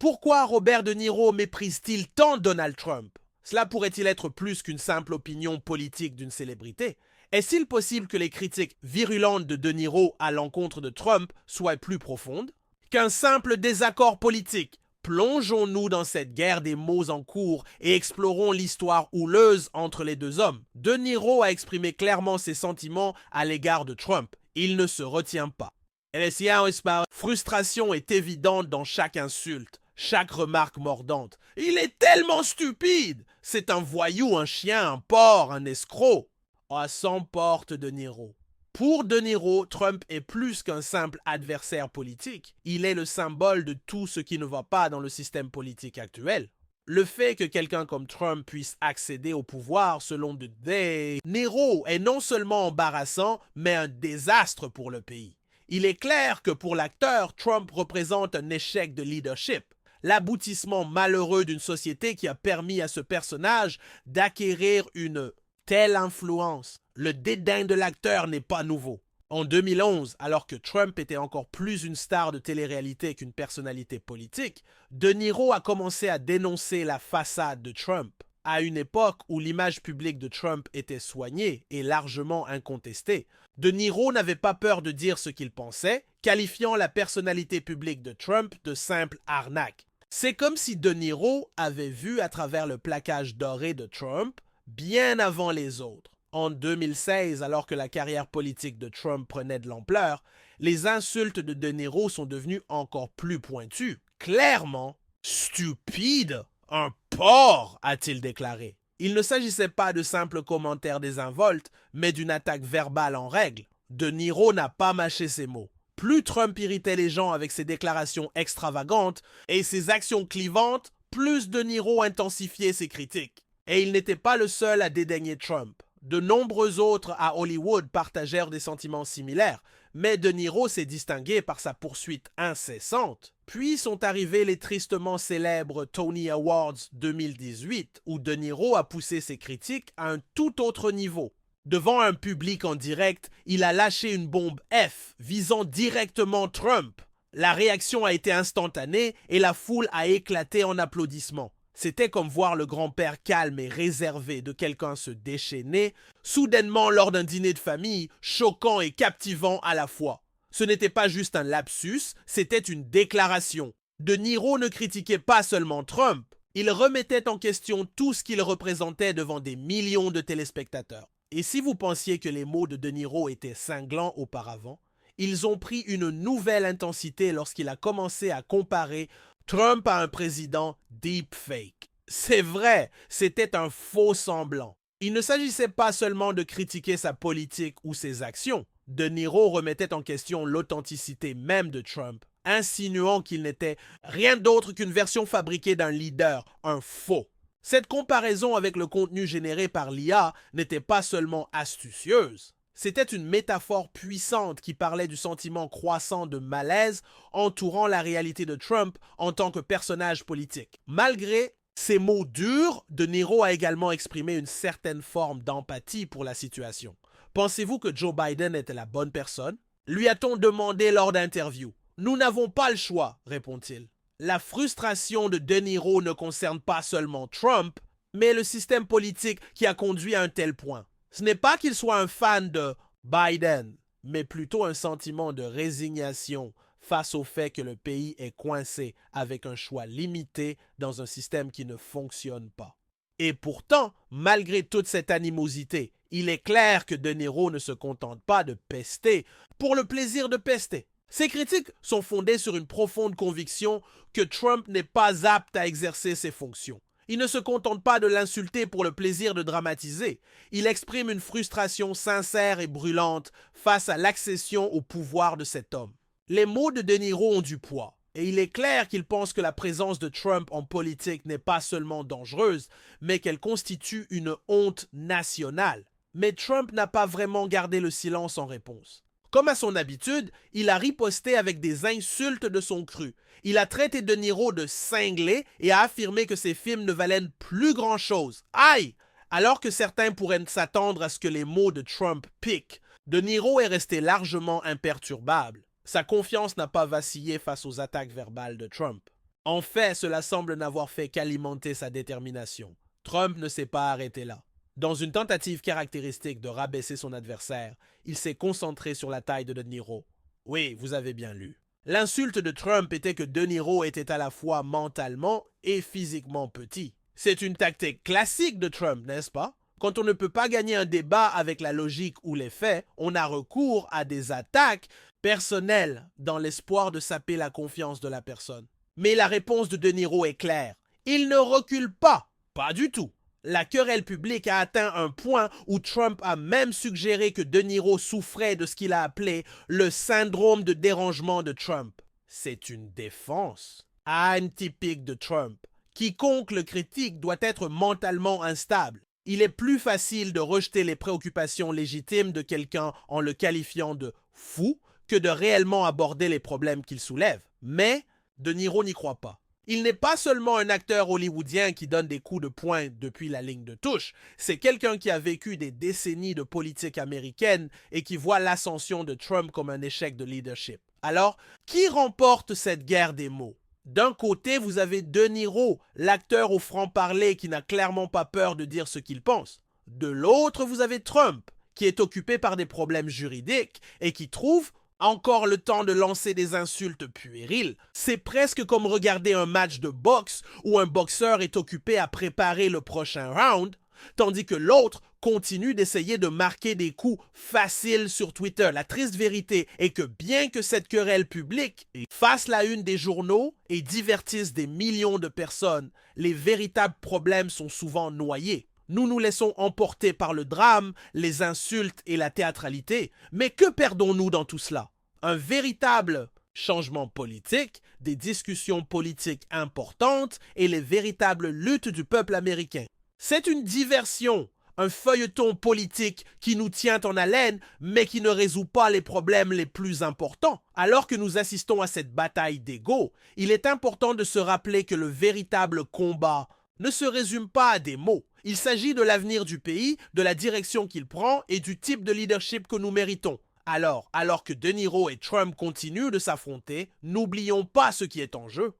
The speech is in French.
Pourquoi Robert De Niro méprise-t-il tant Donald Trump? Cela pourrait-il être plus qu'une simple opinion politique d'une célébrité? Est-il possible que les critiques virulentes de Niro à l'encontre de Trump soient plus profondes qu'un simple désaccord politique? Plongeons-nous dans cette guerre des mots en cours et explorons l'histoire houleuse entre les deux hommes. De Niro a exprimé clairement ses sentiments à l'égard de Trump. Il ne se retient pas. Frustration est évidente dans chaque insulte, chaque remarque mordante. Il est tellement stupide! C'est un voyou, un chien, un porc, un escroc. À 100 portes De Niro. Pour De Niro, Trump est plus qu'un simple adversaire politique. Il est le symbole de tout ce qui ne va pas dans le système politique actuel. Le fait que quelqu'un comme Trump puisse accéder au pouvoir selon De Niro est non seulement embarrassant, mais un désastre pour le pays. Il est clair que pour l'acteur, Trump représente un échec de leadership, l'aboutissement malheureux d'une société qui a permis à ce personnage d'acquérir une telle influence. Le dédain de l'acteur n'est pas nouveau. En 2011, alors que Trump était encore plus une star de télé-réalité qu'une personnalité politique, De Niro a commencé à dénoncer la façade de Trump. À une époque où l'image publique de Trump était soignée et largement incontestée, De Niro n'avait pas peur de dire ce qu'il pensait, qualifiant la personnalité publique de Trump de simple arnaque. C'est comme si De Niro avait vu à travers le plaquage doré de Trump bien avant les autres. En 2016, alors que la carrière politique de Trump prenait de l'ampleur, les insultes de Niro sont devenues encore plus pointues. Clairement, stupide, un porc, a-t-il déclaré. Il ne s'agissait pas de simples commentaires désinvoltes, mais d'une attaque verbale en règle. De Niro n'a pas mâché ses mots. Plus Trump irritait les gens avec ses déclarations extravagantes et ses actions clivantes, plus De Niro intensifiait ses critiques. Et il n'était pas le seul à dédaigner Trump. De nombreux autres à Hollywood partagèrent des sentiments similaires, mais De Niro s'est distingué par sa poursuite incessante. Puis sont arrivés les tristement célèbres Tony Awards 2018, où De Niro a poussé ses critiques à un tout autre niveau. Devant un public en direct, il a lâché une bombe F visant directement Trump. La réaction a été instantanée et la foule a éclaté en applaudissements. C'était comme voir le grand-père calme et réservé de quelqu'un se déchaîner, soudainement lors d'un dîner de famille, choquant et captivant à la fois. Ce n'était pas juste un lapsus, c'était une déclaration. De Niro ne critiquait pas seulement Trump, il remettait en question tout ce qu'il représentait devant des millions de téléspectateurs. Et si vous pensiez que les mots de Niro étaient cinglants auparavant, ils ont pris une nouvelle intensité lorsqu'il a commencé à comparer Trump à un président deepfake. C'est vrai, c'était un faux semblant. Il ne s'agissait pas seulement de critiquer sa politique ou ses actions. De Niro remettait en question l'authenticité même de Trump, insinuant qu'il n'était rien d'autre qu'une version fabriquée d'un leader, un faux. Cette comparaison avec le contenu généré par l'IA n'était pas seulement astucieuse. C'était une métaphore puissante qui parlait du sentiment croissant de malaise entourant la réalité de Trump en tant que personnage politique. Malgré ces mots durs, De Niro a également exprimé une certaine forme d'empathie pour la situation. Pensez-vous que Joe Biden était la bonne personne? Lui a-t-on demandé lors d'interviews. Nous n'avons pas le choix, répond-il. La frustration de Niro ne concerne pas seulement Trump, mais le système politique qui a conduit à un tel point. Ce n'est pas qu'il soit un fan de Biden, mais plutôt un sentiment de résignation face au fait que le pays est coincé avec un choix limité dans un système qui ne fonctionne pas. Et pourtant, malgré toute cette animosité, il est clair que De Niro ne se contente pas de pester pour le plaisir de pester. Ses critiques sont fondées sur une profonde conviction que Trump n'est pas apte à exercer ses fonctions. Il ne se contente pas de l'insulter pour le plaisir de dramatiser. Il exprime une frustration sincère et brûlante face à l'accession au pouvoir de cet homme. Les mots de Niro ont du poids, et il est clair qu'il pense que la présence de Trump en politique n'est pas seulement dangereuse, mais qu'elle constitue une honte nationale. Mais Trump n'a pas vraiment gardé le silence en réponse. Comme à son habitude, il a riposté avec des insultes de son cru. Il a traité De Niro de cinglé et a affirmé que ses films ne valaient plus grand-chose. Aïe! Alors que certains pourraient s'attendre à ce que les mots de Trump piquent, De Niro est resté largement imperturbable. Sa confiance n'a pas vacillé face aux attaques verbales de Trump. En fait, cela semble n'avoir fait qu'alimenter sa détermination. Trump ne s'est pas arrêté là. Dans une tentative caractéristique de rabaisser son adversaire, il s'est concentré sur la taille de De Niro. Oui, vous avez bien lu. L'insulte de Trump était que De Niro était à la fois mentalement et physiquement petit. C'est une tactique classique de Trump, n'est-ce pas? Quand on ne peut pas gagner un débat avec la logique ou les faits, on a recours à des attaques personnelles dans l'espoir de saper la confiance de la personne. Mais la réponse de De Niro est claire. Il ne recule pas. Pas du tout. La querelle publique a atteint un point où Trump a même suggéré que De Niro souffrait de ce qu'il a appelé le syndrome de dérangement de Trump. C'est une défense atypique de Trump. Quiconque le critique doit être mentalement instable. Il est plus facile de rejeter les préoccupations légitimes de quelqu'un en le qualifiant de fou que de réellement aborder les problèmes qu'il soulève. Mais De Niro n'y croit pas. Il n'est pas seulement un acteur hollywoodien qui donne des coups de poing depuis la ligne de touche, c'est quelqu'un qui a vécu des décennies de politique américaine et qui voit l'ascension de Trump comme un échec de leadership. Alors, qui remporte cette guerre des mots? D'un côté, vous avez De Niro, l'acteur au franc-parler qui n'a clairement pas peur de dire ce qu'il pense. De l'autre, vous avez Trump, qui est occupé par des problèmes juridiques et qui trouve encore le temps de lancer des insultes puériles. C'est presque comme regarder un match de boxe où un boxeur est occupé à préparer le prochain round, tandis que l'autre continue d'essayer de marquer des coups faciles sur Twitter. La triste vérité est que bien que cette querelle publique fasse la une des journaux et divertisse des millions de personnes, les véritables problèmes sont souvent noyés. Nous nous laissons emporter par le drame, les insultes et la théâtralité. Mais que perdons-nous dans tout cela? Un véritable changement politique, des discussions politiques importantes et les véritables luttes du peuple américain. C'est une diversion, un feuilleton politique qui nous tient en haleine, mais qui ne résout pas les problèmes les plus importants. Alors que nous assistons à cette bataille d'ego, il est important de se rappeler que le véritable combat ne se résume pas à des mots. Il s'agit de l'avenir du pays, de la direction qu'il prend et du type de leadership que nous méritons. Alors que De Niro et Trump continuent de s'affronter, n'oublions pas ce qui est en jeu.